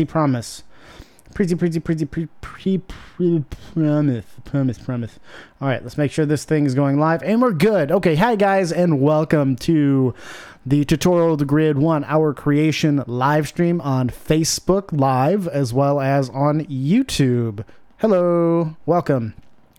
promise. Promise. All right, let's make sure this thing is going live, and we're good. Okay, hi guys, and welcome to the Tutorial to Grid 1 Hour Creation live stream on Facebook Live, as well as on YouTube. Hello, welcome.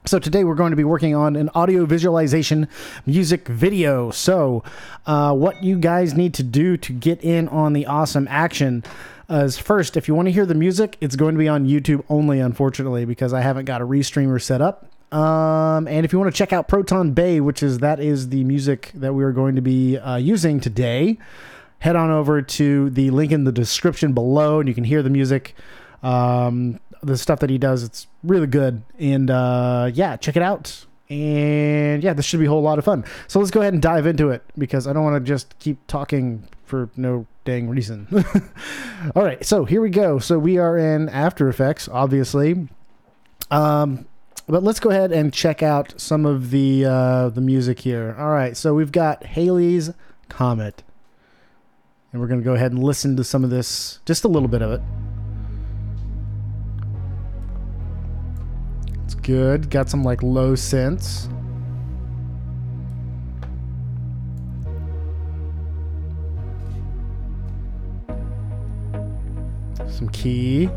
So today we're going to be working on an audio visualization music video. So what you guys need to do to get in on the awesome action is first, if you want to hear the music, it's going to be on YouTube only, unfortunately, because I haven't got a restreamer set up. And if you want to check out Proton Bay, that is the music that we are going to be using today, head on over to the link in the description below, and you can hear the music. The stuff that he does, it's really good. And yeah, check it out. And yeah, this should be a whole lot of fun. So let's go ahead and dive into it, because I don't want to just keep talking for no dang reason. All right, so here we go. So we are in After Effects, obviously. But let's go ahead and check out some of the music here. All right, so we've got Halley's Comet. And we're going to go ahead and listen to some of this, just a little bit of it. It's good. Got some like low synths. Some key.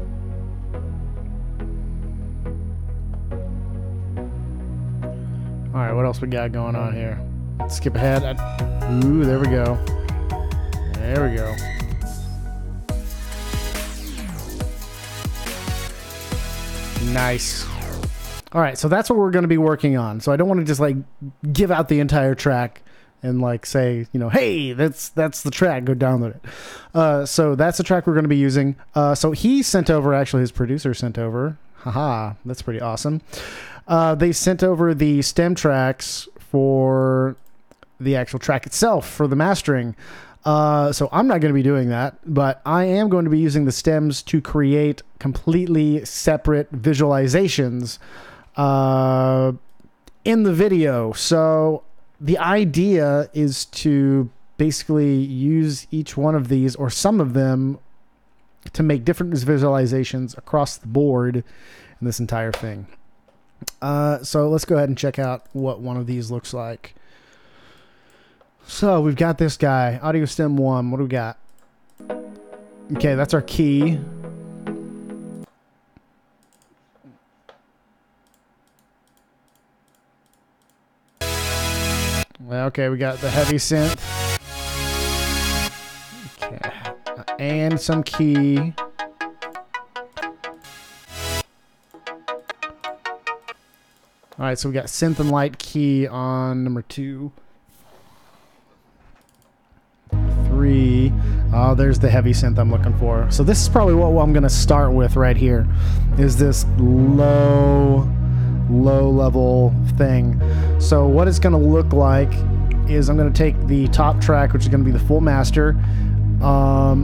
All right, what else we got going on here? Let's skip ahead. Ooh, there we go. There we go. Nice. All right, so that's what we're going to be working on. So I don't want to just like give out the entire track and like say, you know, hey, that's the track, go download it. So that's the track we're going to be using. So he sent over, actually his producer sent over. Haha, that's pretty awesome. They sent over the stem tracks for the actual track itself for the mastering. So I'm not going to be doing that, but I am going to be using the stems to create completely separate visualizations in the video. So the idea is to basically use each one of these or some of them to make different visualizations across the board in this entire thing. So let's go ahead and check out what one of these looks like. So we've got this guy, Audio Stem 1. What do we got? Okay, that's our key. Okay, we got the heavy synth. Okay, and some key. All right, so we got synth and light key on number 2. 3. Oh, there's the heavy synth I'm looking for. So this is probably what I'm going to start with right here, is this low level thing. So what it's going to look like is I'm going to take the top track, which is going to be the full master,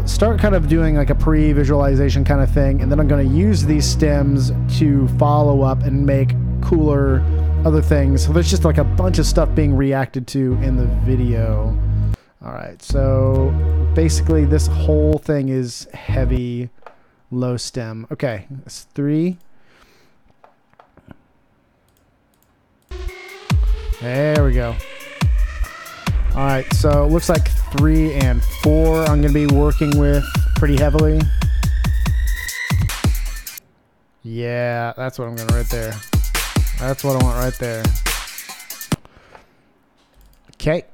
start kind of doing like a pre-visualization kind of thing, and then I'm going to use these stems to follow up and make cooler other things. So there's just like a bunch of stuff being reacted to in the video. All right, so basically this whole thing is heavy low stem. Okay, that's 3. There we go. All right, so it looks like 3 and 4 I'm going to be working with pretty heavily. Yeah, that's what I'm going to right there. That's what I want right there. Okay.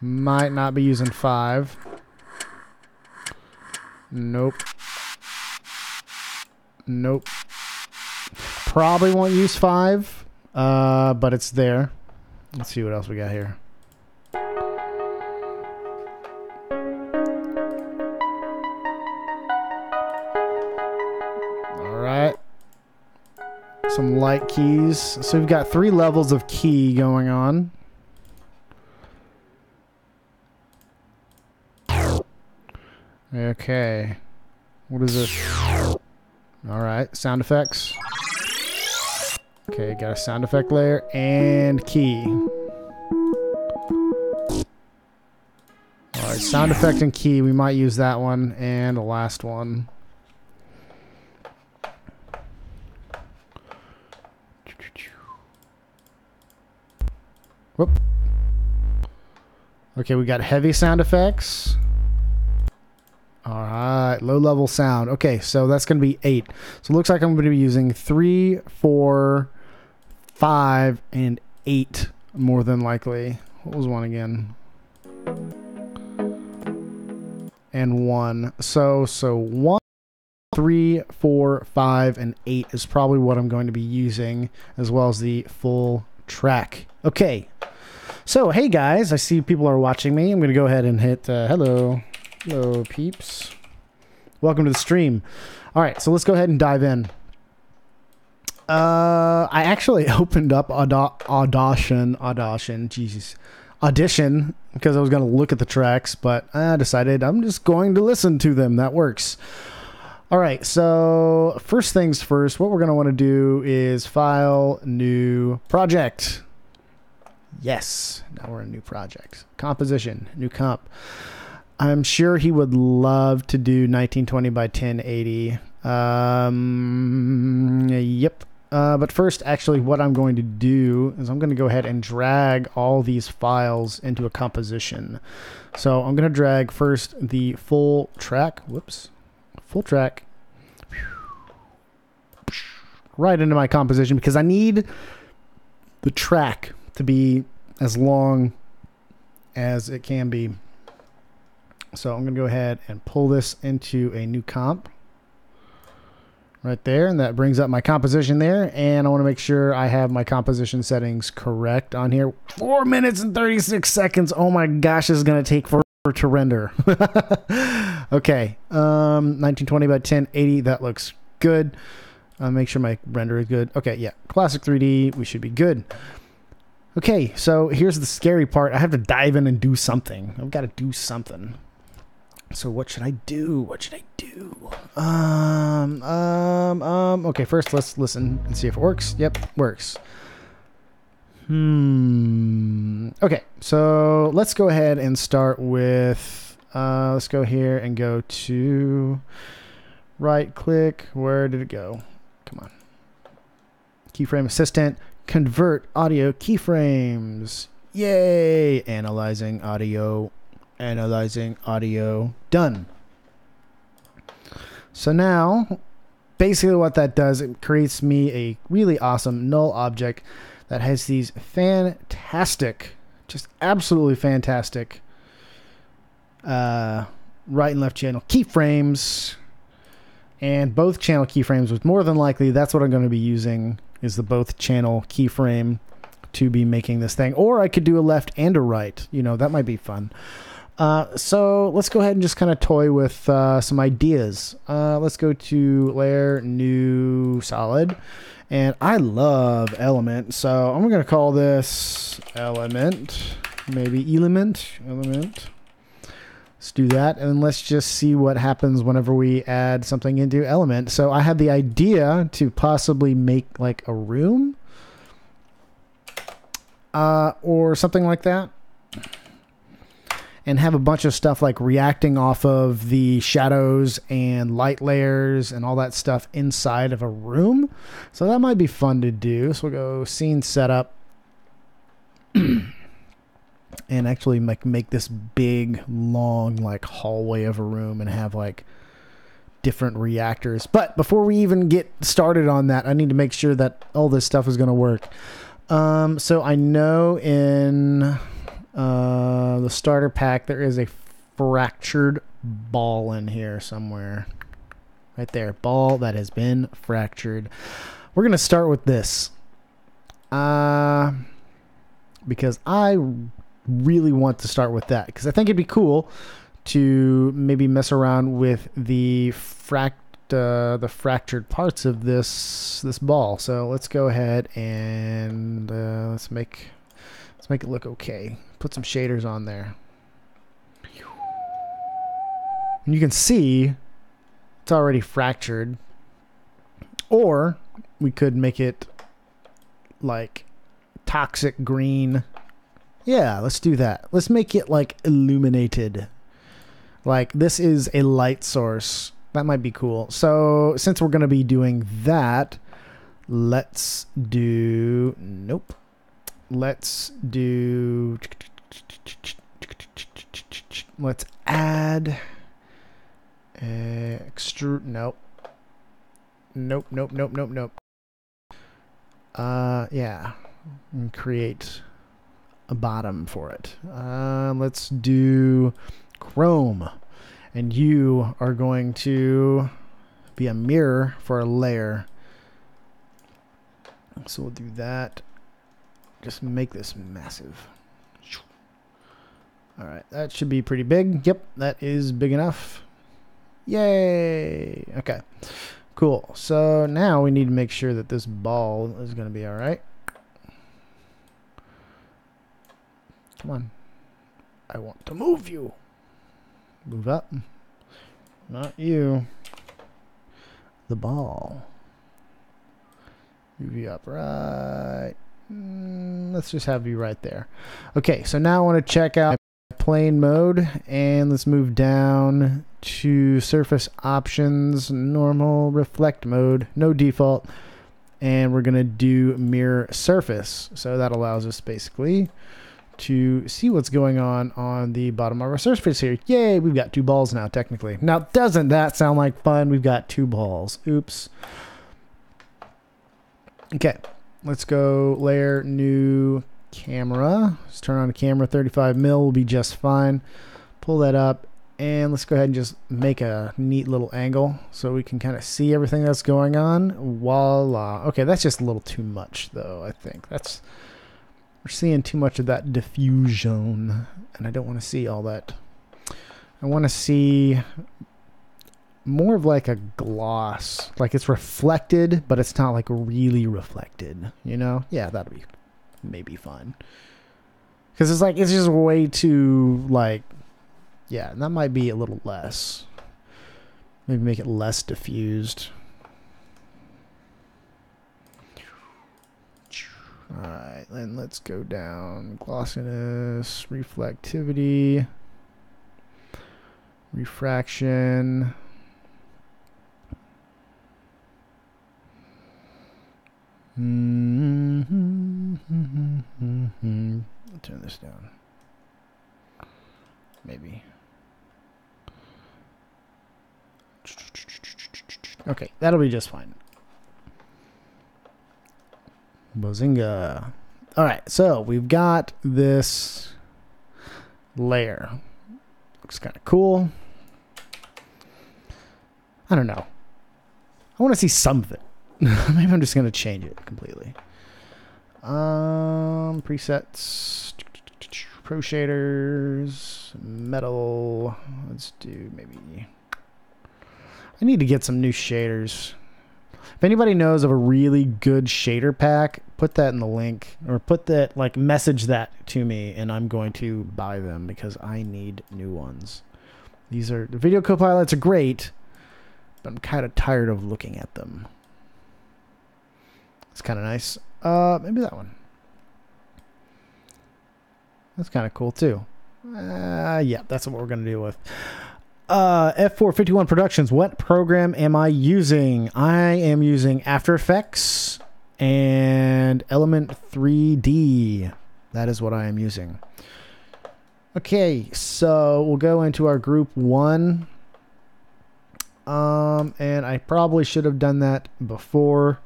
Might not be using 5. Nope. Nope. Probably won't use 5, but it's there. Let's see what else we got here. All right. Some light keys. So we've got 3 levels of key going on. Okay. What is this? All right. Sound effects. Okay, got a sound effect layer and key. right, sound effect and key. We might use that one and the last one. Whoop. Okay, we got heavy sound effects. All right, low level sound. Okay, so that's going to be 8. So it looks like I'm going to be using 3, 4, 5, and 8 more than likely. What was one again? And 1. So 1, 3, 4, 5, and 8 is probably what I'm going to be using, as well as the full track. Okay. So, hey guys, I see people are watching me. I'm going to go ahead and hit hello. Hello, peeps. Welcome to the stream. All right, so let's go ahead and dive in. I actually opened up Audition, because I was going to look at the tracks, but I decided I'm just going to listen to them. That works. All right, so first things first, what we're going to want to do is file, new project. Yes, now we're in a new project. Composition, new comp. I'm sure he would love to do 1920 by 1080. Yep. But first, actually, what I'm going to do is I'm going to go ahead and drag all these files into a composition. So I'm going to drag first the full track. Whoops. Full track. Right into my composition because I need the track to be as long as it can be. So I'm going to go ahead and pull this into a new comp right there, and that brings up my composition there, and I want to make sure I have my composition settings correct on here. 4 minutes and 36 seconds. Oh my gosh, this is going to take forever to render. Okay, 1920 by 1080, that looks good. Make sure my render is good. Okay, yeah, classic 3D, we should be good. Okay, so here's the scary part. I have to dive in and do something. I've got to do something. So what should I do? What should I do? Okay, first let's listen and see if it works. Yep, works. Okay, so let's go ahead and start with, let's go here and go to right click. Where did it go? Come on. Keyframe Assistant. Convert audio keyframes. Yay! Analyzing audio. Analyzing audio. Done. So now, basically what that does, it creates me a really awesome null object that has these fantastic, just absolutely fantastic right and left channel keyframes. And both channel keyframes, with more than likely, that's what I'm going to be using, is the both channel keyframe to be making this thing. Or I could do a left and a right. You know, that might be fun. So let's go ahead and just kind of toy with some ideas. Let's go to layer, new, solid. And I love element. So I'm going to call this element. Maybe element. Let's do that. And let's just see what happens whenever we add something into element. So I had the idea to possibly make like a room. Or something like that. And have a bunch of stuff like reacting off of the shadows and light layers and all that stuff inside of a room. So that might be fun to do. So we'll go scene setup. And actually make this big, long, like hallway of a room and have like different reactors. But before we even get started on that, I need to make sure that all this stuff is going to work. So I know in the starter pack there is a fractured ball in here somewhere. Right there. Ball that has been fractured. We're going to start with this. Because I really want to start with that, because I think it'd be cool to maybe mess around with the fractured parts of this ball. So let's go ahead and let's make it look okay. Put some shaders on there. And you can see it's already fractured. Or we could make it like toxic green. Yeah, let's do that. Let's make it like illuminated. Like this is a light source. That might be cool. So since we're going to be doing that, let's do, nope. Let's do, let's add extrude, nope. Nope. Yeah, and create a bottom for it. Let's do Chrome, and you are going to be a mirror for a layer. So we'll do that. Just make this massive. All right, that should be pretty big. Yep, that is big enough. Yay! Okay, cool. So now we need to make sure that this ball is going to be all right. Come on. I want to move you. Move up. Not you. The ball. Move you up right. Let's just have you right there. Okay, so now I want to check out plane mode, and let's move down to surface options, normal, reflect mode, no default, and we're going to do mirror surface. So that allows us basically to see what's going on the bottom of our surface here. Yay, we've got 2 balls now, technically. Now, doesn't that sound like fun? We've got 2 balls. Oops. Okay, let's go layer, new camera. Let's turn on the camera. 35 mil will be just fine. Pull that up, and let's go ahead and just make a neat little angle so we can kind of see everything that's going on. Voila. Okay, that's just a little too much, though, I think. We're seeing too much of that diffusion, and I don't want to see all that. I want to see more of like a gloss, like it's reflected, but it's not like really reflected, you know? Yeah, that'll be maybe fun. Because it's just way too, like, yeah, that might be a little less. Maybe make it less diffused. Alright, then let's go down. Glossiness, reflectivity, refraction. I'll turn this down. Maybe. Okay, that'll be just fine. Bazinga. All right, so we've got this layer. Looks kind of cool. I don't know. I want to see some of it. Maybe I'm just going to change it completely. Presets, pro shaders, metal. Let's do maybe. I need to get some new shaders. If anybody knows of a really good shader pack, put that in the link, or put that, like, message that to me, and I'm going to buy them because I need new ones. These are, the video copilots are great, but I'm kind of tired of looking at them. It's kind of nice. Maybe that one. That's kind of cool too. Yeah, that's what we're going to deal with. F451 Productions. What program am I using? I am using After Effects and Element 3D. That is what I am using. Okay, so we'll go into our group 1. And I probably should have done that before.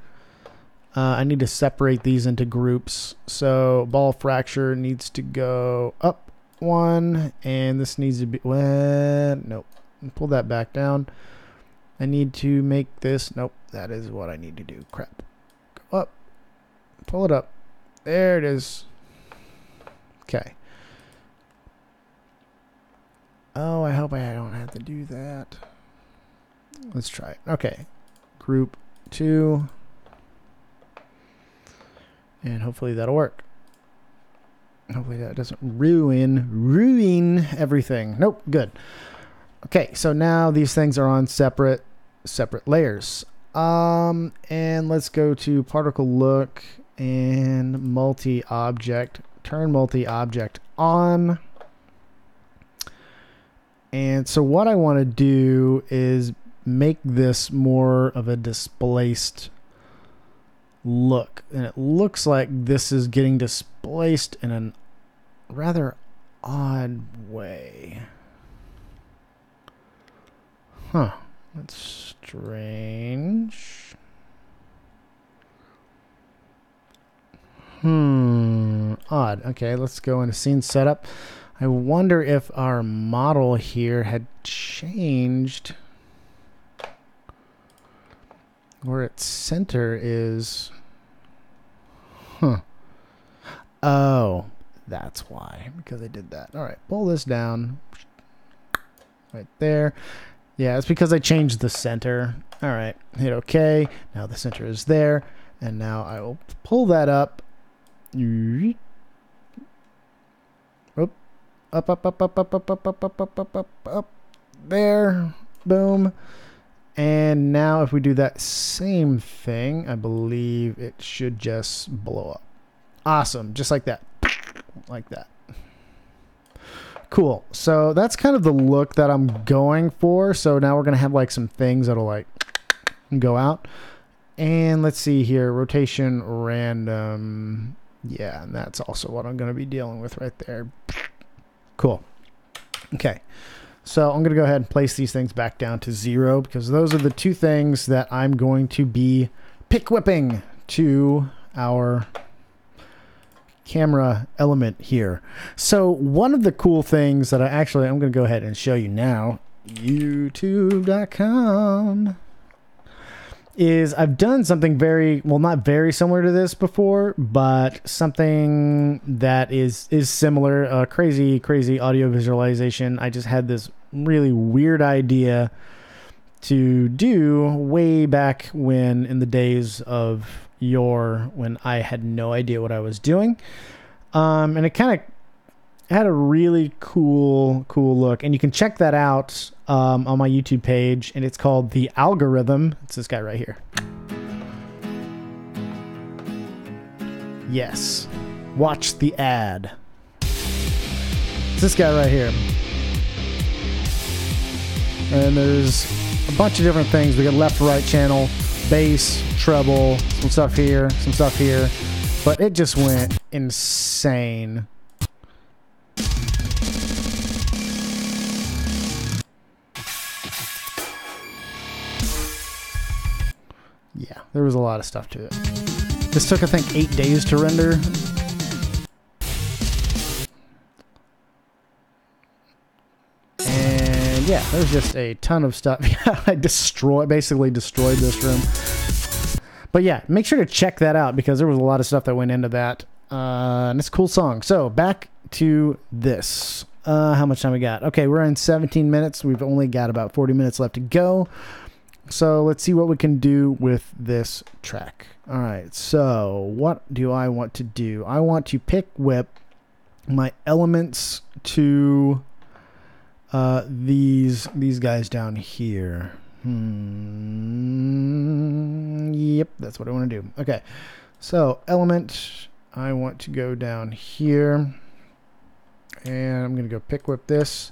I need to separate these into groups. So ball fracture needs to go up 1, and this needs to be, well, nope. Pull that back down. I need to make this, nope, that is what I need to do. Crap. Go up. Pull it up. There it is. Okay. Oh, I hope I don't have to do that. Let's try it. Okay. Group 2. And hopefully that'll work. Hopefully that doesn't ruin everything. Nope, good. Okay, so now these things are on separate layers. And let's go to particle look and multi-object. Turn multi-object on. And so what I want to do is make this more of a displaced look. And it looks like this is getting displaced in a rather odd way. Huh. That's strange. Odd. Okay, let's go into scene setup. I wonder if our model here had changed where its center is. Oh, that's why, because I did that. All right, pull this down right there. Yeah, it's because I changed the center. All right, hit OK. Now the center is there, and now I will pull that up. Up, up, up, up, up, up, up, up, up, up, up, up, up. There. Boom. And now if we do that same thing, I believe it should just blow up. Awesome. Just like that. Like that. Cool. So that's kind of the look that I'm going for. So now we're going to have like some things that'll like go out. And let's see here. Rotation random. Yeah, and that's also what I'm going to be dealing with right there. Cool. Okay. So I'm going to go ahead and place these things back down to 0 because those are the two things that I'm going to be pick whipping to our camera element here. So one of the cool things that I'm going to go ahead and show you now, youtube.com, is I've done something very, well, not very similar to this before, but something that is similar, crazy audio visualization. I just had this really weird idea to do way back when, in the days of yore, when I had no idea what I was doing. And it kind of had a really cool look, and you can check that out on my YouTube page, and it's called The Algorithm. It's this guy right here. Yes, watch the ad. It's this guy right here. And there's a bunch of different things. We got left, right channel, bass, treble, some stuff here, but it just went insane. Yeah, there was a lot of stuff to it. This took, I think, 8 days to render. And yeah, there's just a ton of stuff. I basically destroyed this room. But yeah, make sure to check that out because there was a lot of stuff that went into that. And it's a cool song. So back to this. How much time we got? Okay, we're in 17 minutes. We've only got about 40 minutes left to go. So let's see what we can do with this track. All right, so what do I want to do? I want to pick whip my elements to these guys down here. Yep, that's what I want to do. Okay, so element, I want to go down here, and I'm going to go pick whip this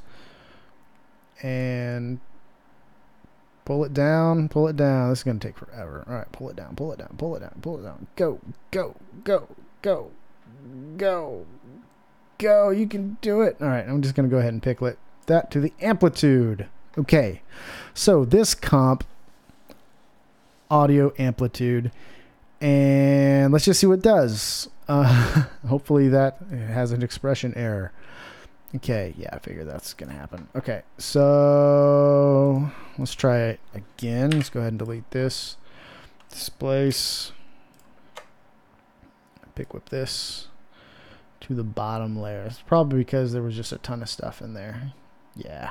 and pull it down. This is going to take forever. All right, pull it down. Go. You can do it. All right, I'm just going to go ahead and pick that to the amplitude. Okay, so this comp, audio amplitude, and let's just see what it does. Hopefully that has an expression error. Okay, yeah, I figure that's going to happen. Okay, so let's try it again. Let's go ahead and delete this. Displace. Pick whip this to the bottom layer. It's probably because there was just a ton of stuff in there. Yeah.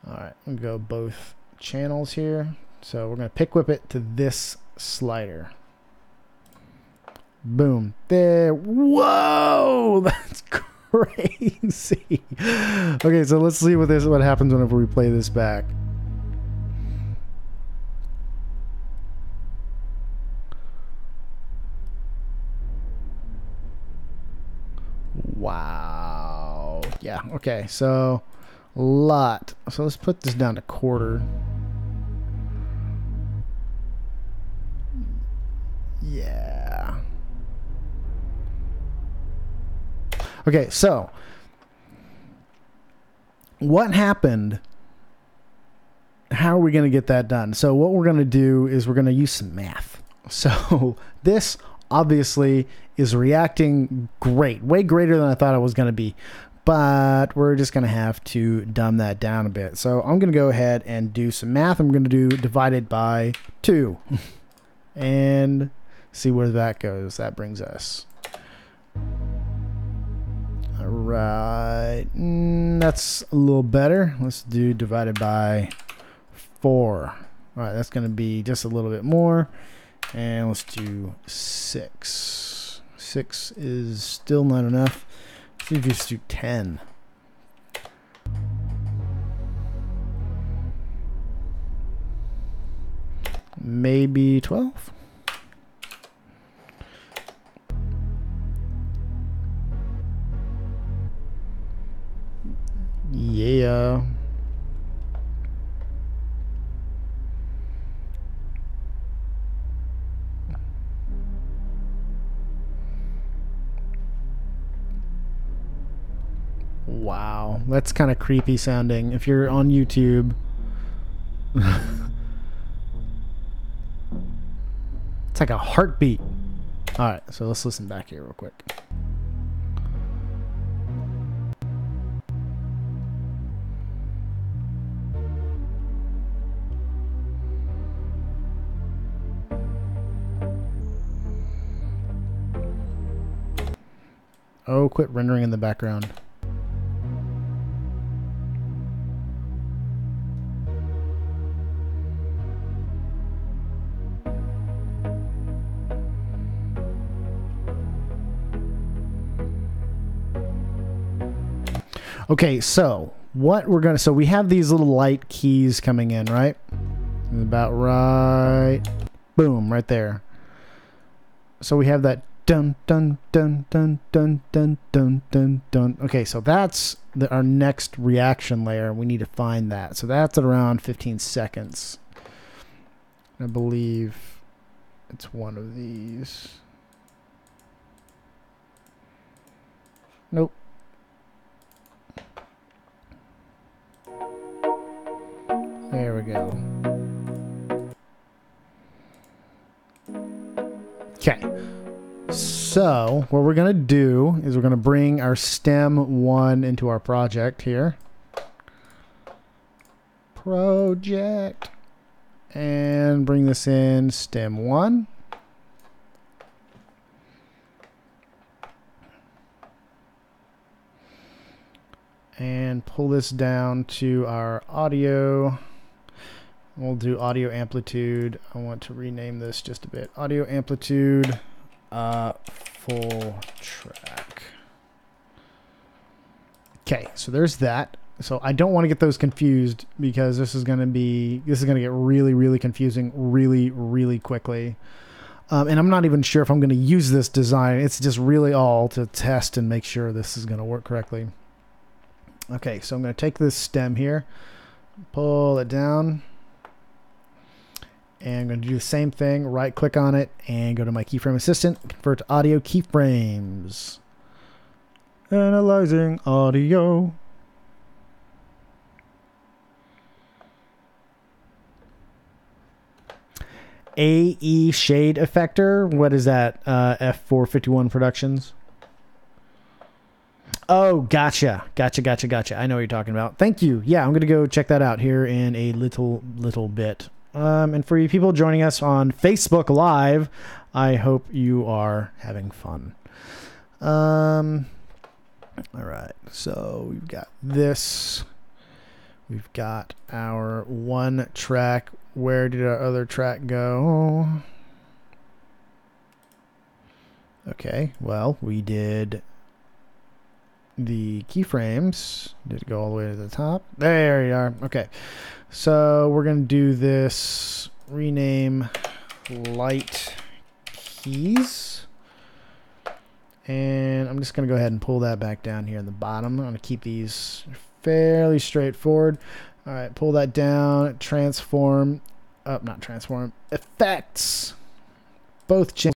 All right, I'm going to go both channels here. So we're going to pick whip it to this slider. Boom. There. Whoa! That's crazy. Okay, so let's see what happens whenever we play this back. Wow. Yeah, okay, so lot. So let's put this down to quarter. Yeah. Okay, so what happened? How are we going to get that done? So what we're going to do is we're going to use some math. So this obviously is reacting great, way greater than I thought it was going to be. But we're just going to have to dumb that down a bit. So I'm going to go ahead and do some math. I'm going to do divided by 2 and see where that goes. That brings us. All right. That's a little better. Let's do divided by 4. All right. That's going to be just a little bit more. And let's do 6. 6 is still not enough. Let's just do 10. Maybe 12. Yeah. Wow, that's kind of creepy sounding. If you're on YouTube, it's like a heartbeat. All right, so let's listen back here real quick. Oh, quit rendering in the background. Okay, so what we're gonna, so we have these little light keys coming in, right? About right, boom, right there. So we have that dun dun dun dun dun dun dun dun dun. Okay, so that's our next reaction layer. We need to find that. So that's at around 15 seconds. I believe it's one of these. Nope. There we go. Okay. So what we're going to do is we're going to bring our stem 1 into our project here. Project. And bring this in stem 1. And pull this down to our audio. We'll do audio amplitude. I want to rename this just a bit. Audio amplitude full track. Okay, so there's that. So I don't want to get those confused because this is going to get really, really confusing really quickly. And I'm not even sure if I'm going to use this design. It's just really all to test and make sure this is going to work correctly. Okay, so I'm going to take this stem here, pull it down. And I'm going to do the same thing, right click on it and go to my Keyframe Assistant, convert to audio keyframes. Analyzing audio. AE Shade Effector, what is that? F451 Productions. Oh, gotcha. I know what you're talking about. Thank you. Yeah, I'm going to go check that out here in a little bit. And for you people joining us on Facebook Live, I hope you are having fun. All right, so we've got this. We've got our 1 track. Where did our other track go? Okay, well, we did the keyframes. Did it go all the way to the top? There you are. Okay. So we're going to do this rename light keys. And I'm just going to go ahead and pull that back down here in the bottom. I'm going to keep these fairly straightforward. All right, pull that down, transform, not transform, effects, both channels.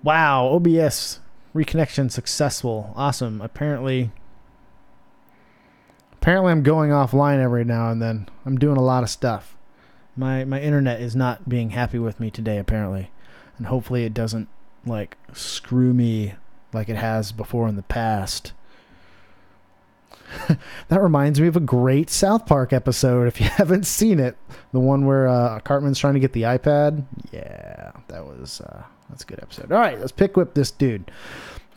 Wow, OBS reconnection successful. Awesome. Apparently I'm going offline every now and then. I'm doing a lot of stuff. My internet is not being happy with me today, apparently. And hopefully it doesn't, like, screw me like it has before in the past. That reminds me of a great South Park episode, if you haven't seen it. The one where Cartman's trying to get the iPad. Yeah, that's a good episode. All right, let's pick whip this dude.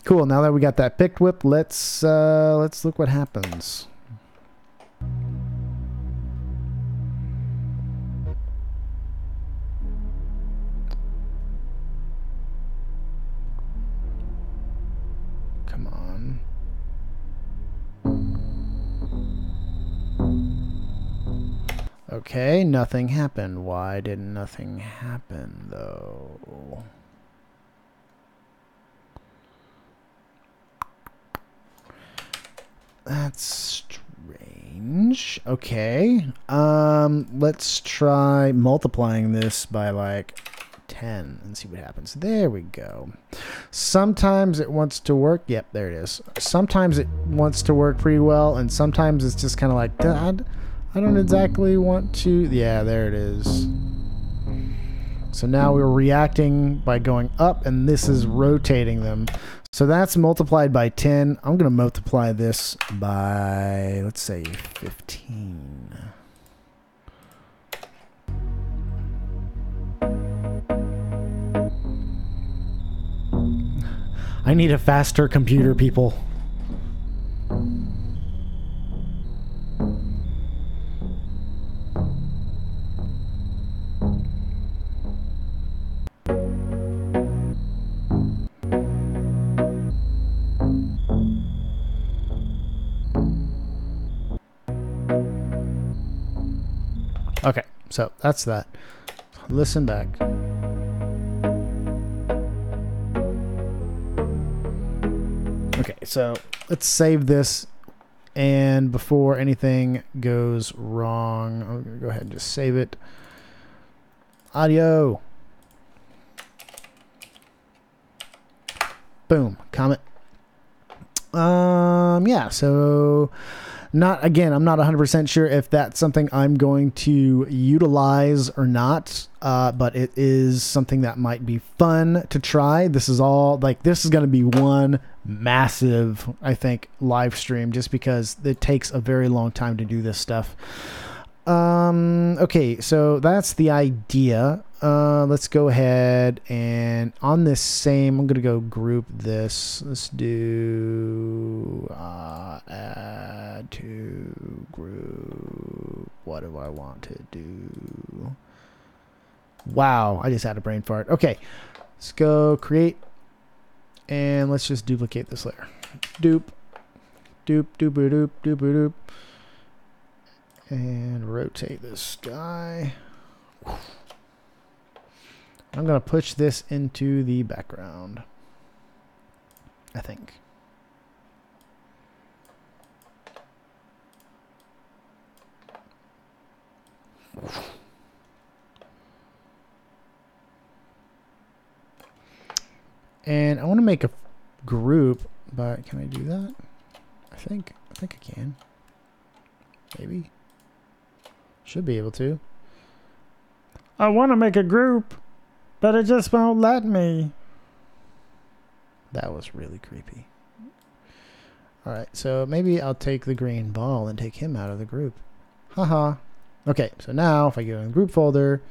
Cool, now that we got that picked whip, let's look what happens. Come on. Okay, nothing happened. Why did nothing happen, though? That's strange. Okay. Let's try multiplying this by like 10 and see what happens. There we go. Sometimes it wants to work. Yep, there it is. Sometimes it wants to work pretty well, and sometimes it's just kind of like, Dad, I don't exactly want to. Yeah, there it is. So now we're reacting by going up, and this is rotating them. So that's multiplied by 10. I'm going to multiply this by, let's say, 15. I need a faster computer, people. Okay, so that's that. Listen back. Okay, so let's save this, and before anything goes wrong, I'm gonna go ahead and just save it. Audio. Boom, comment. Yeah, so I'm not 100% sure if that's something I'm going to utilize or not, but it is something that might be fun to try. This is going to be one massive, I think, live stream, just because it takes a very long time to do this stuff. Okay, so that's the idea. Let's go ahead and on this same, I'm going to go group this. Let's do add to group. What do I want to do? Wow, I just had a brain fart. Okay, let's go create, and let's just duplicate this layer. Doop, doop, doop, doop, doop, doop. And rotate this guy. I'm going to push this into the background, I think. And I want to make a group, but can I do that? I think I can. Maybe. Should be able to. I want to make a group, but it just won't let me. That was really creepy. Alright, so maybe I'll take the green ball and take him out of the group. Haha. Okay, so now if I go in the group folder,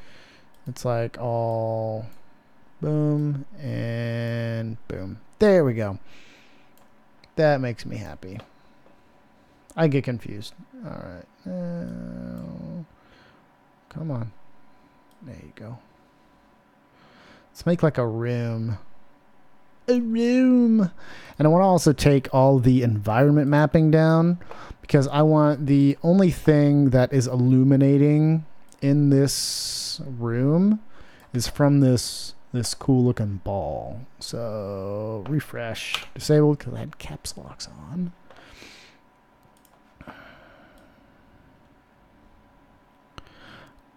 it's like all boom and boom. There we go. That makes me happy. I get confused. Alright. Come on. There you go. Let's make like a room. A room. And I want to also take all the environment mapping down, because I want the only thing that is illuminating in this room is from this cool looking ball. So refresh. Disabled because I had caps locks on.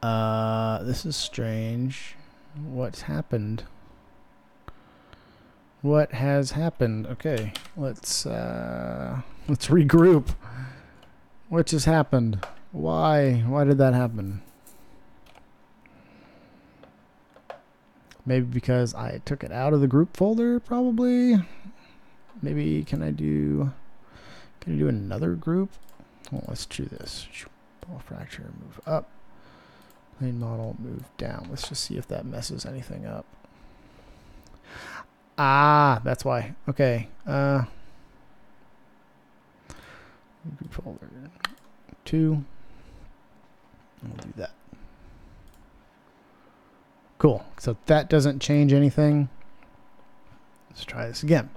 This is strange. What's happened? What has happened? Okay, let's regroup. What just happened? Why? Why did that happen? Maybe because I took it out of the group folder, probably. Maybe can I do another group? Oh, let's do this. Ball fracture, move up. Plane model, move down. Let's just see if that messes anything up. Ah, that's why. Okay. Group folder 2. We'll do that. Cool. So that doesn't change anything. Let's try this again.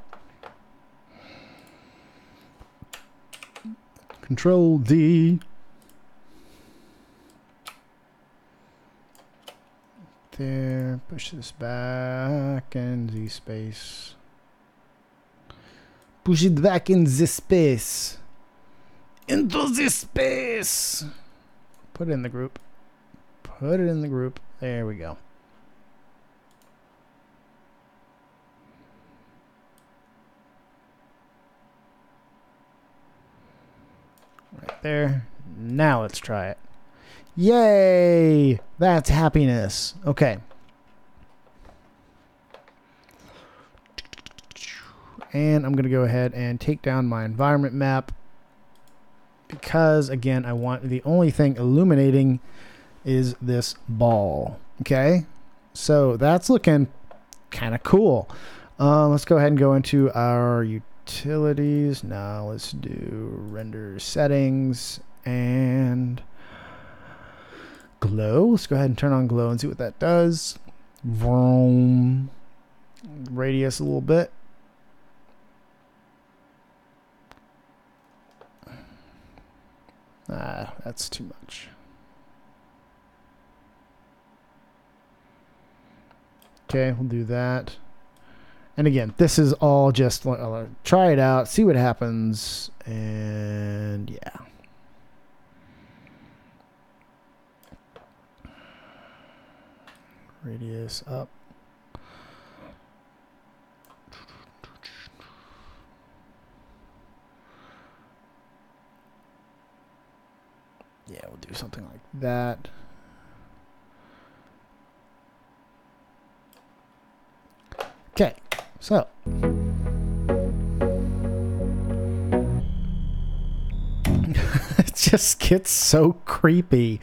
Control D. There. Push this back and Z space. Push it back in the space. Into the space. Put it in the group. Put it in the group. There we go. Right there. Now let's try it. Yay! That's happiness. Okay. And I'm going to go ahead and take down my environment map because, again, I want the only thing illuminating is this ball. Okay? So that's looking kind of cool. Let's go ahead and go into our utilities. Now let's do render settings and glow. Let's go ahead and turn on glow and see what that does. Vroom. Radius a little bit. Ah, that's too much. Okay, we'll do that. And again, this is all just try it out, see what happens, and yeah. Radius up. Yeah, we'll do something like that. Okay, so it just gets so creepy.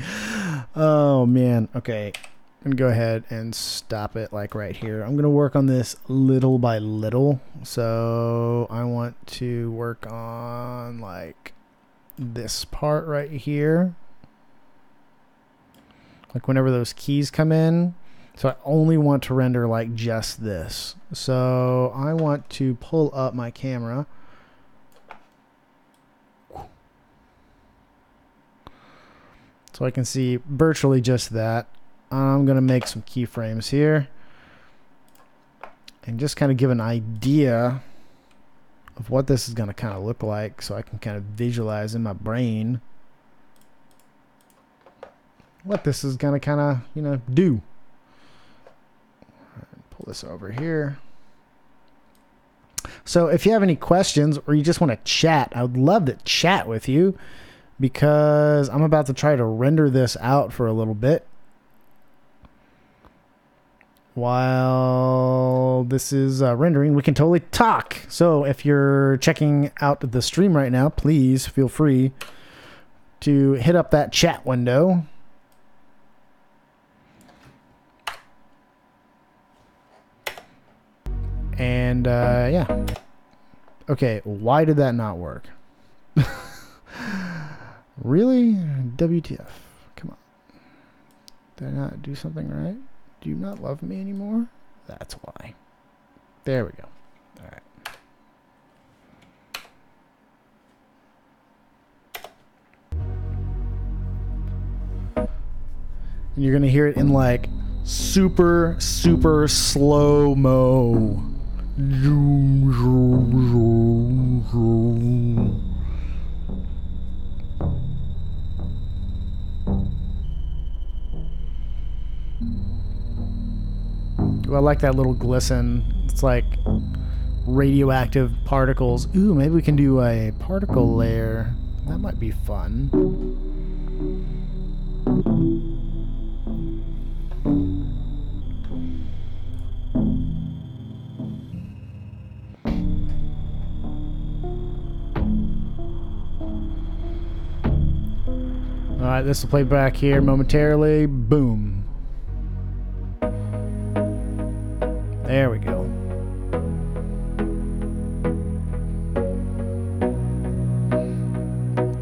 Oh man. Okay, I'm gonna go ahead and stop it like right here. I'm gonna work on this little by little. So I want to work on like this part right here, like whenever those keys come in. So I only want to render like just this. So I want to pull up my camera. So I can see virtually just that. I'm going to make some keyframes here and just kind of give an idea of what this is going to kind of look like so I can kind of visualize in my brain what this is going to kind of, you know, do. Pull this over here. So if you have any questions or you just want to chat, I would love to chat with you because I'm about to try to render this out for a little bit while this is rendering. We can totally talk. So if you're checking out the stream right now, please feel free to hit up that chat window. And yeah. Okay, why did that not work? Really? WTF? Come on. Did I not do something right? Do you not love me anymore? That's why. There we go. All right. And you're going to hear it in like super, super slow-mo. I like that little glisten. It's like radioactive particles. Ooh, maybe we can do a particle layer. That might be fun. Alright, this will play back here momentarily. Boom. There we go.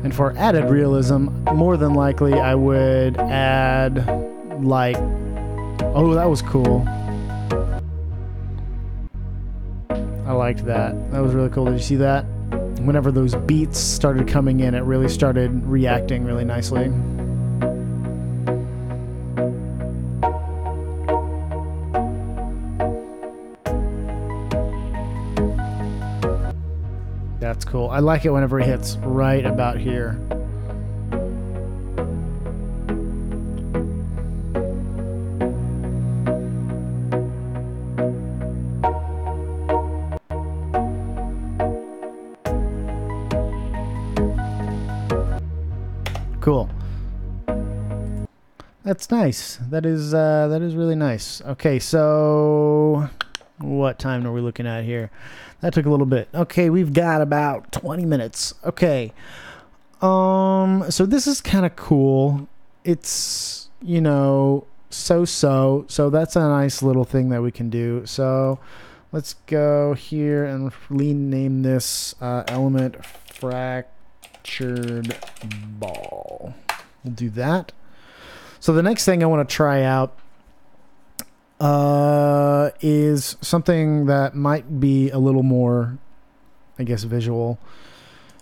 And for added realism, more than likely I would add, like... Oh, that was cool. I liked that. That was really cool. Did you see that? Whenever those beats started coming in, it really started reacting really nicely. That's cool. I like it whenever it hits right about here. Cool. That's nice. That is really nice. Okay, so what time are we looking at here? That took a little bit. Okay, we've got about 20 minutes. Okay. So this is kind of cool. It's, you know, so that's a nice little thing that we can do. So let's go here and rename this element fractured ball. We'll do that. So the next thing I want to try out is something that might be a little more, I guess, visual.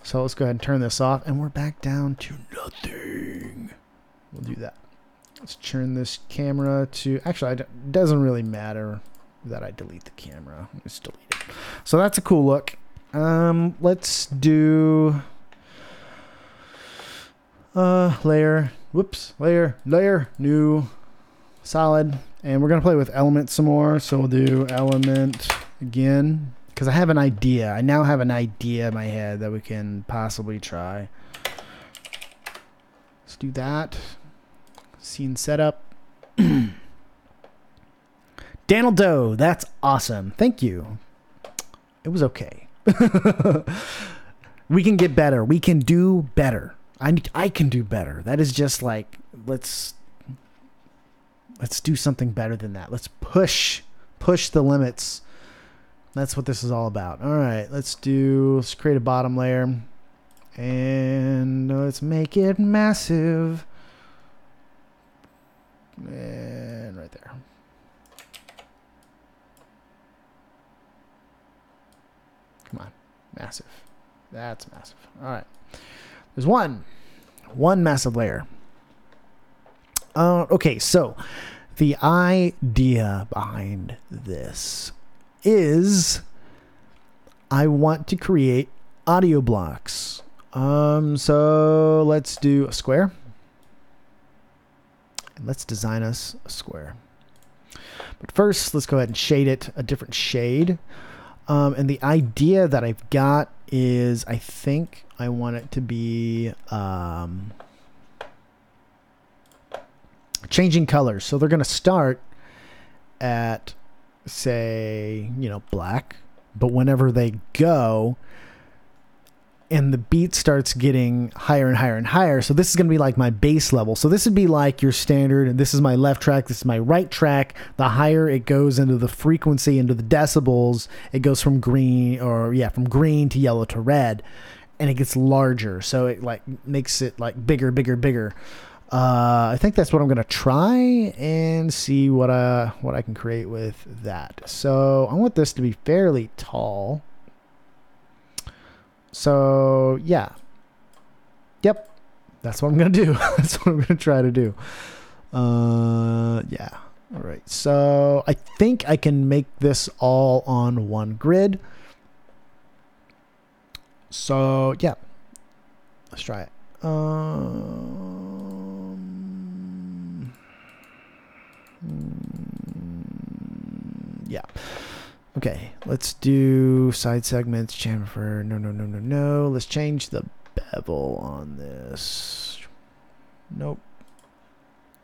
So let's go ahead and turn this off, and we're back down to nothing. We'll do that. Let's turn this camera to, actually, it doesn't really matter that I delete the camera. Let's delete it. So that's a cool look. Let's do layer, new, solid. And we're going to play with elements some more. So we'll do element again, because I have an idea. I now have an idea in my head that we can possibly try. Let's do that. Scene setup. Daniel Doe, that's awesome. Thank you. It was okay. We can get better. We can do better. I can do better. That is just like, let's do something better than that. Let's push the limits. That's what this is all about. All right, let's create a bottom layer, and let's make it massive. And right there. Come on, massive. That's massive. All right. There's one massive layer. Okay, so the idea behind this is I want to create audio blocks. So let's do a square. And let's design us a square. But first, let's go ahead and shade it a different shade. And the idea that I've got is I think I want it to be changing colors. So they're going to start at, say, black, but whenever they go and the beat starts getting higher and higher and higher, so this is going to be like my base level. So this would be like your standard, and this is my left track, this is my right track. The higher it goes into the frequency, into the decibels, it goes from green to yellow to red, and it gets larger. So it like makes it like bigger. I think that's what I'm going to try and see what I can create with that. So I want this to be fairly tall. So yeah. Yep. That's what I'm going to do. That's what I'm going to try to do. Yeah. All right. So I think I can make this all on one grid. So yeah. Let's try it. Yeah. Okay, let's do side segments, chamfer. No. Let's change the bevel on this. Nope.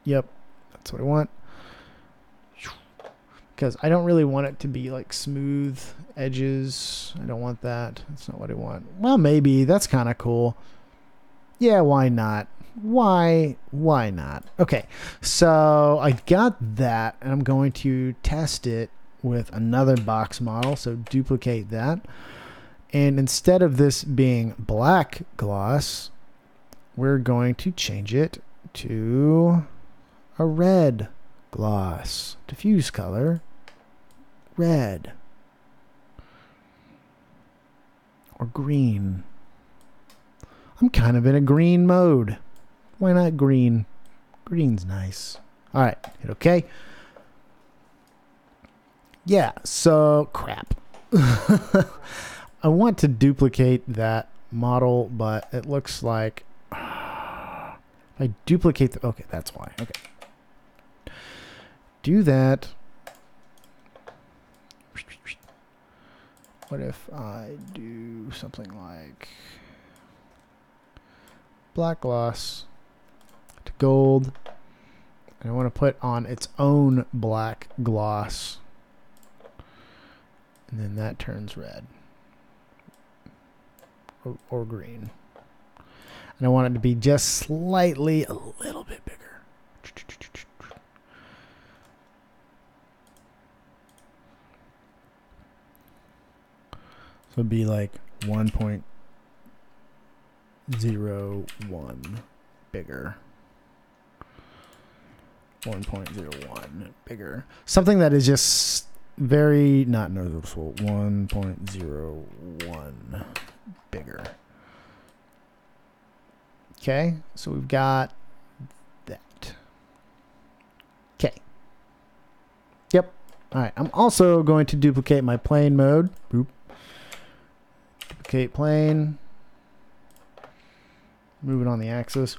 Yep, that's what I want. Because I don't really want it to be like smooth edges. I don't want that. That's not what I want. Well, maybe. That's kind of cool. Yeah, why not? Why not? Okay, so I got that, and I'm going to test it with another box model. So duplicate that. And instead of this being black gloss, we're going to change it to a red gloss. Diffuse color, red. Or green. I'm kind of in a green mode. Why not green? Green's nice. All right, hit OK. Yeah, so crap. I want to duplicate that model, but it looks like I duplicate the, okay, that's why. Okay. Do that. What if I do something like black gloss to gold, and I want to put on its own black gloss, and then that turns red or green, and I want it to be just slightly a little bit bigger. So it'd be like 1.01 bigger. 1.01 bigger. Something that is just very not noticeable. 1.01 bigger. Okay, so we've got that. Okay. Yep. All right, I'm also going to duplicate my plane mode. Boop. Duplicate plane. Move it on the axis.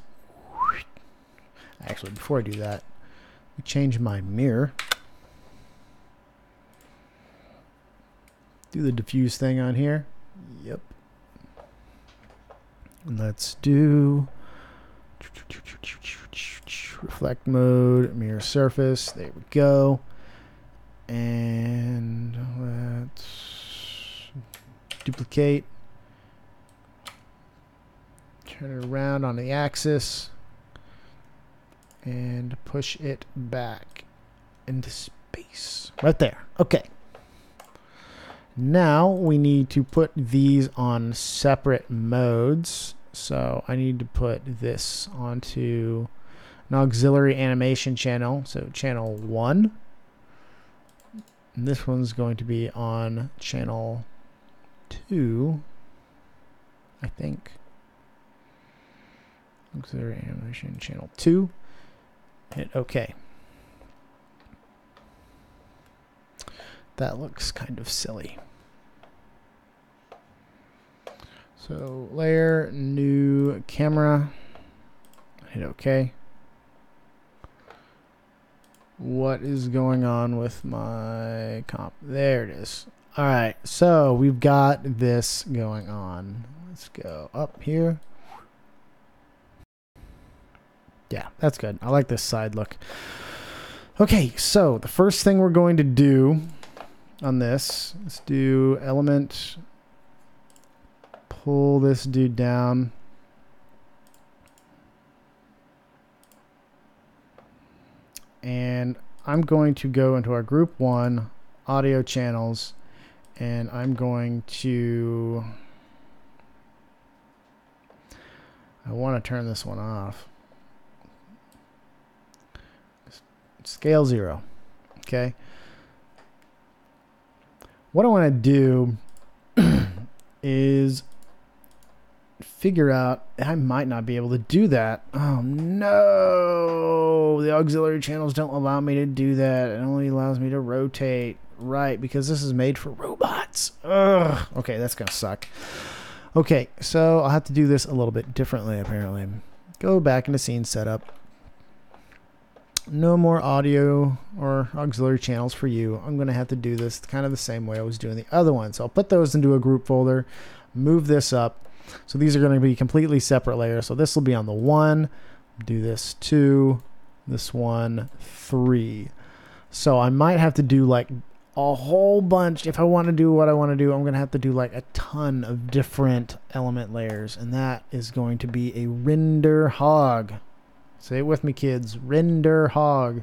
Actually, before I do that, we change my mirror. Do the diffuse thing on here. Yep. And let's do reflect mode, mirror surface. There we go. And let's duplicate. Turn it around on the axis and push it back into space. Right there. Okay. Now we need to put these on separate modes. So I need to put this onto an auxiliary animation channel. So channel 1. And this one's going to be on channel 2, I think. Auxiliary animation channel 2. Hit OK. That looks kind of silly. So layer, new camera. Hit OK. What is going on with my comp? There it is. All right, so we've got this going on. Let's go up here. Yeah, that's good. I like this side look. Okay, so the first thing we're going to do on this, let's do element, pull this dude down. And I'm going to go into our group 1 audio channels, and I'm going to, I want to turn this one off. Scale 0. Okay. What I want to do is figure out, I might not be able to do that. Oh no, the auxiliary channels don't allow me to do that. It only allows me to rotate. Right, because this is made for robots. Ugh. Okay, that's gonna suck. Okay, so I'll have to do this a little bit differently apparently. Go back into scene setup. No more audio or auxiliary channels for you. I'm going to have to do this kind of the same way I was doing the other one. So I'll put those into a group folder, move this up. So these are going to be completely separate layers. So this will be on the 1, do this 2, this 1, 3. So I might have to do like a whole bunch. If I want to do what I want to do, I'm going to have to do like a ton of different element layers. And that is going to be a render hog. Say it with me, kids. Render hog.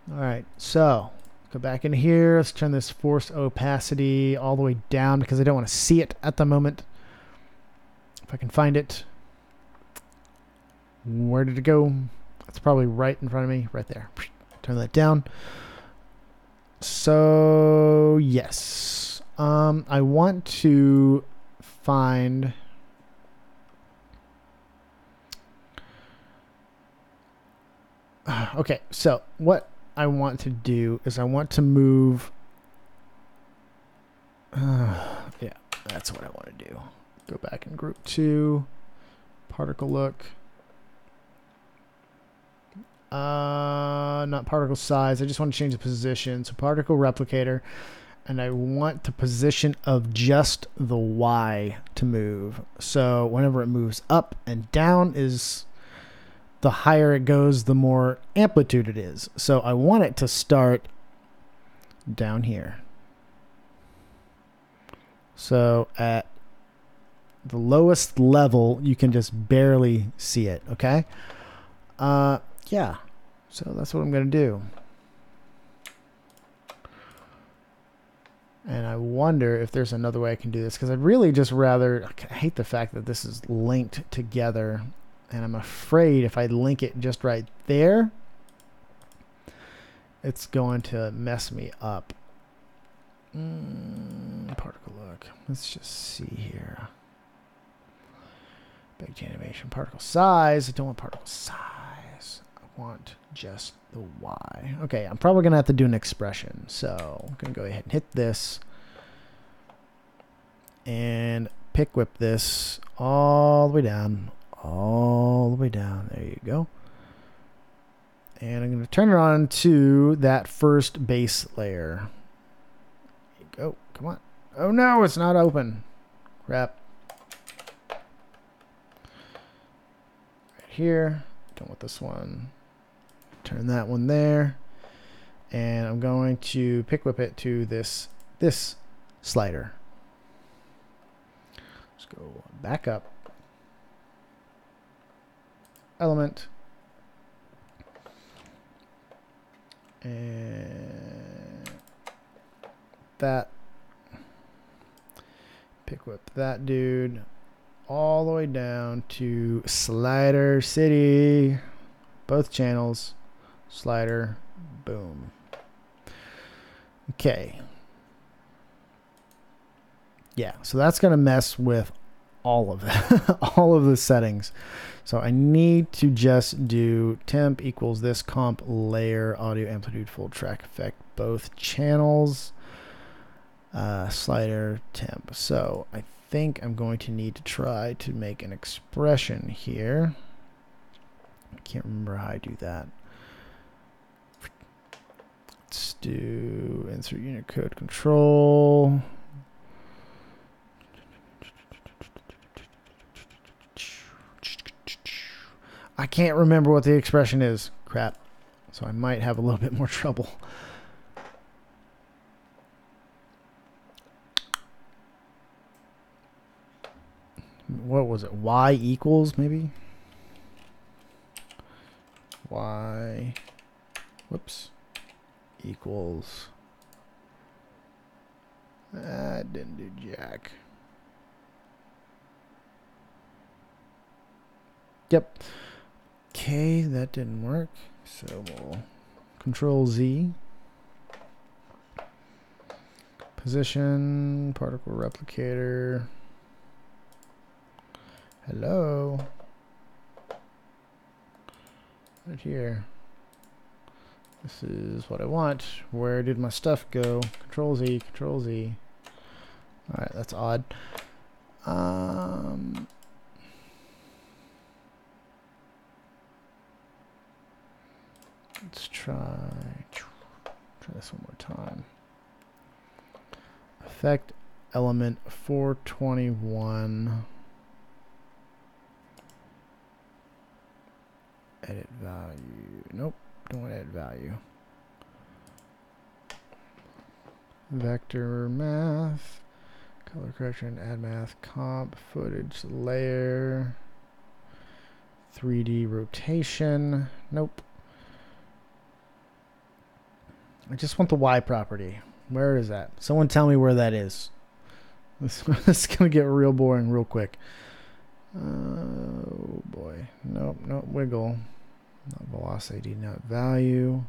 All right, so go back in here. Let's turn this force opacity all the way down because I don't want to see it at the moment. If I can find it. Where did it go? It's probably right in front of me. Right there. Turn that down. So, yes. I want to find... Okay, so what I want to do is I want to move... yeah, that's what I want to do. Go back in group 2. Particle look. Not particle size. I just want to change the position. So particle replicator. And I want the position of just the Y to move. So whenever it moves up and down is... the higher it goes, the more amplitude it is. So I want it to start down here. So at the lowest level, you can just barely see it, okay? Yeah, so that's what I'm going to do. And I wonder if there's another way I can do this, because I'd really just rather... I hate the fact that this is linked together. And I'm afraid if I link it just right there, it's going to mess me up. Particle look. Let's just see here. Big animation. Particle size. I don't want particle size. I want just the Y. Okay, I'm probably going to have to do an expression. So I'm going to go ahead and hit this. And pick whip this all the way down. All the way down. There you go. And I'm going to turn it on to that first base layer. There you go. Come on. Oh no, it's not open. Crap. Right here. Don't want this one. Turn that one there. And I'm going to pick whip it to this slider. Let's go back up. Element. And that. Pick whip that dude all the way down to Slider City. Both channels. Slider. Boom. Okay. Yeah, so that's going to mess with all of that, all of the settings. So I need to just do temp equals this comp layer audio amplitude full track effect both channels slider temp. So I think I'm going to need to try to make an expression here. I can't remember how I do that. Let's do insert Unicode control. I can't remember what the expression is. Crap. So I might have a little bit more trouble. What was it? Y equals maybe? Y. Whoops. Equals. That didn't do jack. Yep. Okay, that didn't work. So we'll Control Z. Position, particle replicator. Hello. Right here. This is what I want. Where did my stuff go? Control Z, Control Z. Alright, that's odd. Let's try this one more time. Effect element 421. Edit value. Nope, don't want to edit value. Vector math, color correction, add math, comp, footage, layer, 3D rotation. Nope. I just want the Y property. Where is that? Someone tell me where that is. This is going to get real boring real quick. Oh boy. Nope, nope, wiggle. Not velocity, not value.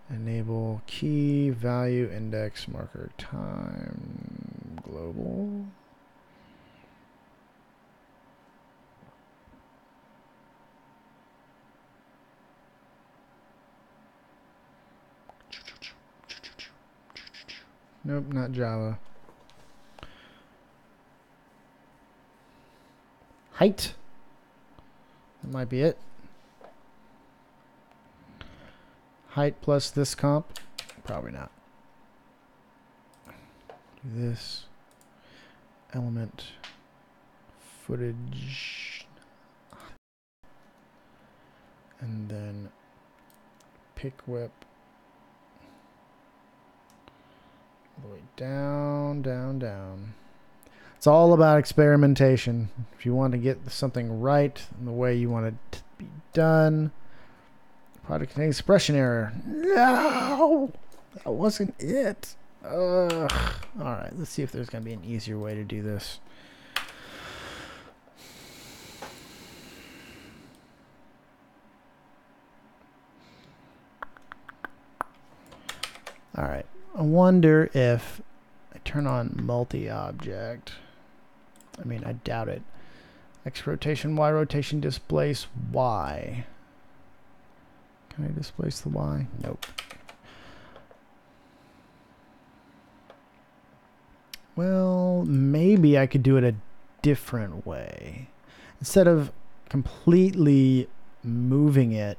Enable key, value, index, marker, time, global. Nope, not Java. Height. That might be it. Height plus this comp? Probably not. Do this. Element. Footage. And then pick whip. All the way down, down, down. It's all about experimentation. If you want to get something right in the way you want it to be done. Product contains expression error. No! That wasn't it. Ugh. Alright, let's see if there's going to be an easier way to do this. Alright, I wonder if I turn on multi-object. I mean, I doubt it. X rotation, Y rotation, displace Y. Can I displace the Y? Nope. Well, maybe I could do it a different way. Instead of completely moving it,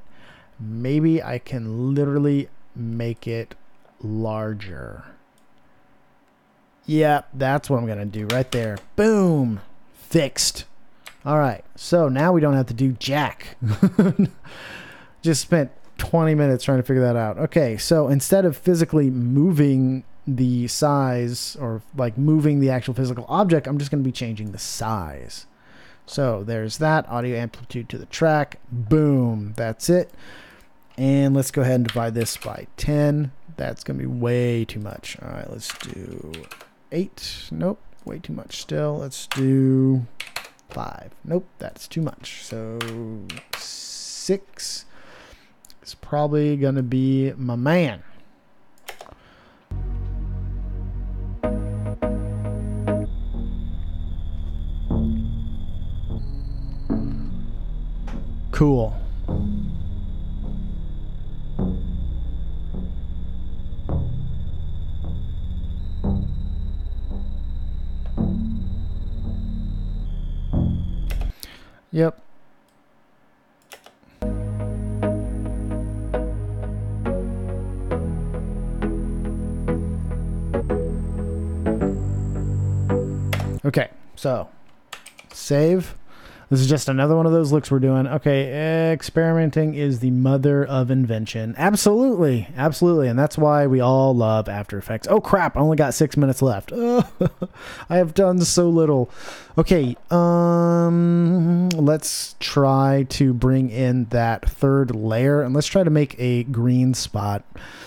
maybe I can literally make it larger. Yeah, that's what I'm going to do right there. Boom. Fixed. All right. So now we don't have to do jack. Just spent 20 minutes trying to figure that out. Okay, so instead of physically moving the size or like moving the actual physical object, I'm just going to be changing the size. So there's that. Audio amplitude to the track. Boom. That's it. And let's go ahead and divide this by 10. That's going to be way too much. All right, let's do 8. Nope, way too much still. Let's do 5. Nope, that's too much. So 6. It's probably gonna be my man. Cool. Yep. Okay, so save. This is just another one of those looks we're doing. Okay, experimenting is the mother of invention. Absolutely, absolutely, and that's why we all love After Effects. Oh crap, I only got 6 minutes left. I have done so little. Okay, let's try to bring in that third layer, and let's try to make a green spot.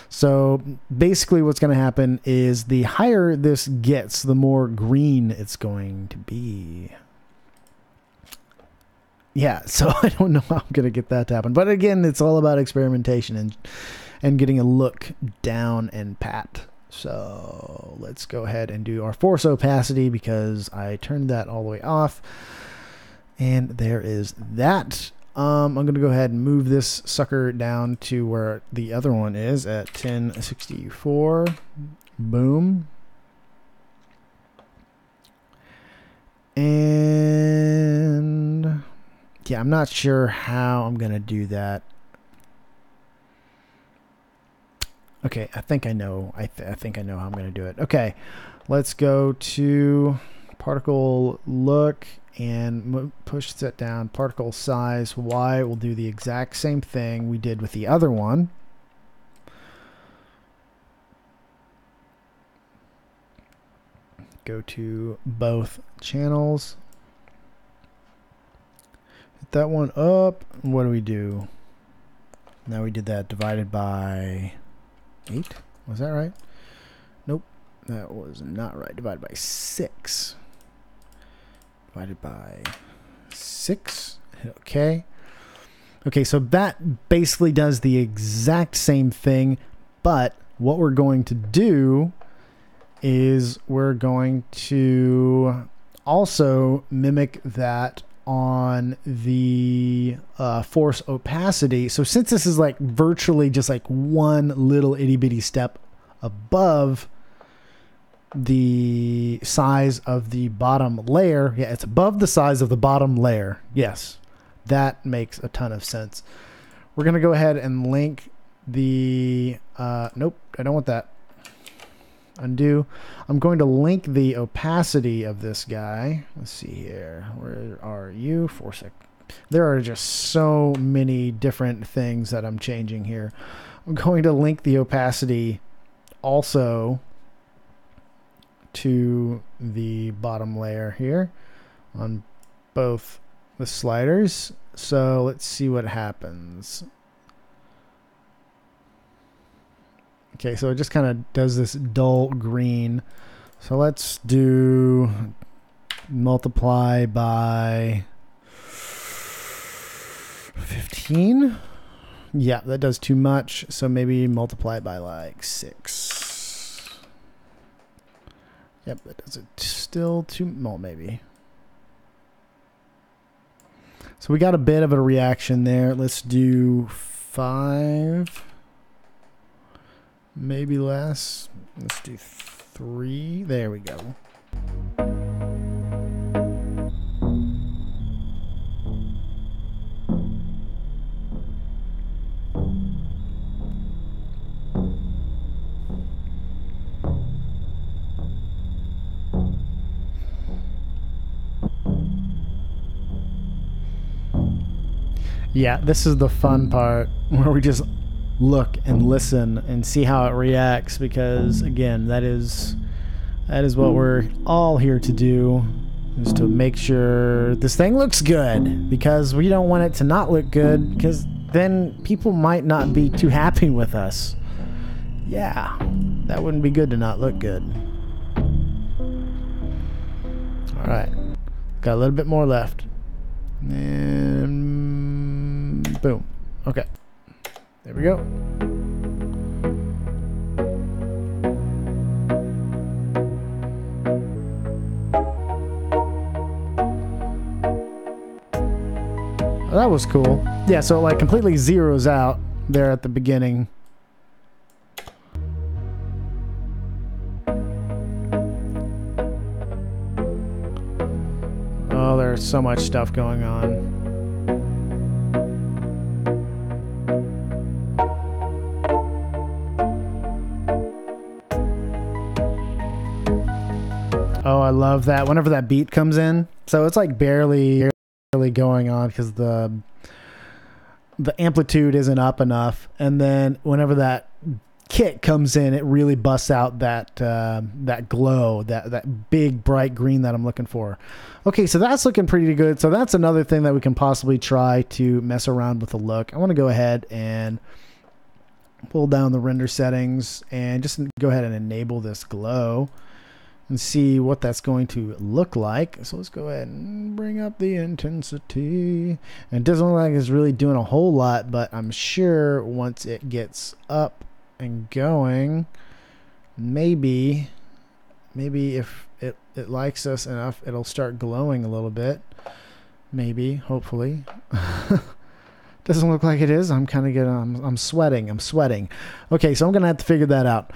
So basically what's going to happen is the higher this gets, the more green it's going to be. Yeah, so I don't know how I'm going to get that to happen. But again, it's all about experimentation and getting a look down and pat. So let's go ahead and do our force opacity because I turned that all the way off. And there is that. I'm going to go ahead and move this sucker down to where the other one is at 1064. Boom. And yeah, I'm not sure how I'm going to do that. Okay, I think I know. I think I know how I'm going to do it. Okay, let's go to particle look and push that down. Particle size Y. We'll do the exact same thing we did with the other one. Go to both channels. Hit that one up. What do we do? Now we did that divided by 8. Was that right? Nope. That was not right. Divided by 6. Divided by 6. Okay. Okay, so that basically does the exact same thing, but what we're going to do is we're going to also mimic that on the force opacity. So since this is like virtually just like one little itty bitty step above the size of the bottom layer, yeah, it's above the size of the bottom layer. Yes, that makes a ton of sense. We're gonna go ahead and link the nope, I don't want that. Undo. I'm going to link the opacity of this guy. Let's see here. Where are you? 4 sec. There are just so many different things that I'm changing here. I'm going to link the opacity also to the bottom layer here on both the sliders. So let's see what happens. Okay, so it just kind of does this dull green. So let's do multiply by 15. Yeah, that does too much. So maybe multiply by like 6. Yep, that does it still too, well, maybe. So we got a bit of a reaction there. Let's do 5. Maybe less. Let's do 3. There we go. Yeah, this is the fun part where we just look and listen and see how it reacts, because again, that is what we're all here to do, is to make sure this thing looks good, because we don't want it to not look good, because then people might not be too happy with us. Yeah, that wouldn't be good to not look good. All right, got a little bit more left, and boom. Okay. There we go. Oh, that was cool. Yeah, so it like completely zeroes out there at the beginning. Oh, there's so much stuff going on. Oh, I love that. Whenever that beat comes in, so it's like barely going on because the amplitude isn't up enough, and then whenever that kick comes in, it really busts out that that glow, that big bright green that I'm looking for. Okay, so that's looking pretty good. So that's another thing that we can possibly try to mess around with the look. I want to go ahead and pull down the render settings and just go ahead and enable this glow and see what that's going to look like. So let's go ahead and bring up the intensity. And it doesn't look like it's really doing a whole lot, but I'm sure once it gets up and going, maybe if it likes us enough, it'll start glowing a little bit. Maybe, hopefully. Doesn't look like it is. I'm kind of getting, I'm sweating. Okay, so I'm gonna have to figure that out.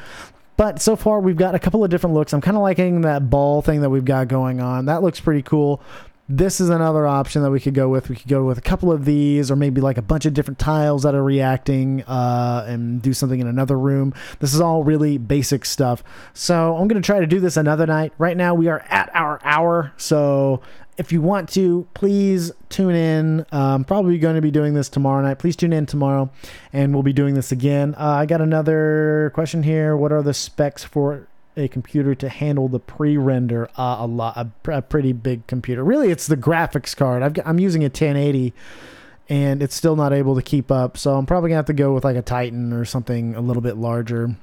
But so far we've got a couple of different looks. I'm kind of liking that ball thing that we've got going on. That looks pretty cool. this is another option that we could go with. We could go with a couple of these, or maybe like a bunch of different tiles that are reacting, and do something in another room. This is all really basic stuff. So I'm going to try to do this another night. Right now we are at our hour. So if you want to, please tune in. I'm probably going to be doing this tomorrow night. Please tune in tomorrow, and we'll be doing this again. I got another question here. What are the specs for a computer to handle the pre-render? A pretty big computer. Really, it's the graphics card. I'm using a 1080, and it's still not able to keep up. So I'm probably gonna have to go with like a Titan or something a little bit larger.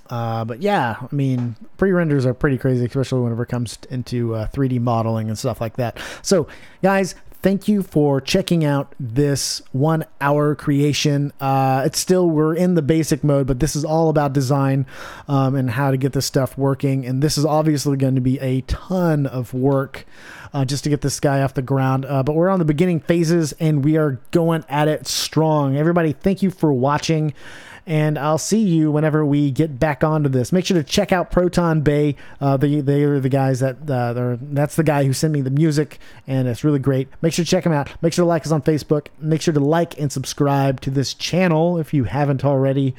But yeah, I mean, pre-renders are pretty crazy, especially whenever it comes into 3D modeling and stuff like that. So guys, thank you for checking out this 1 hour creation. We're in the basic mode, but this is all about design, and how to get this stuff working. And this is obviously going to be a ton of work, just to get this guy off the ground. But we're on the beginning phases, and we are going at it strong. Everybody, thank you for watching, and I'll see you whenever we get back onto this. Make sure to check out Proton Bay. They are the guys that's the guy who sent me the music, and it's really great. Make sure to check him out. Make sure to like us on Facebook. Make sure to like and subscribe to this channel if you haven't already.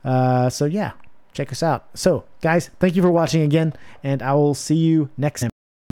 So yeah, check us out. So guys, thank you for watching again, and I will see you next time.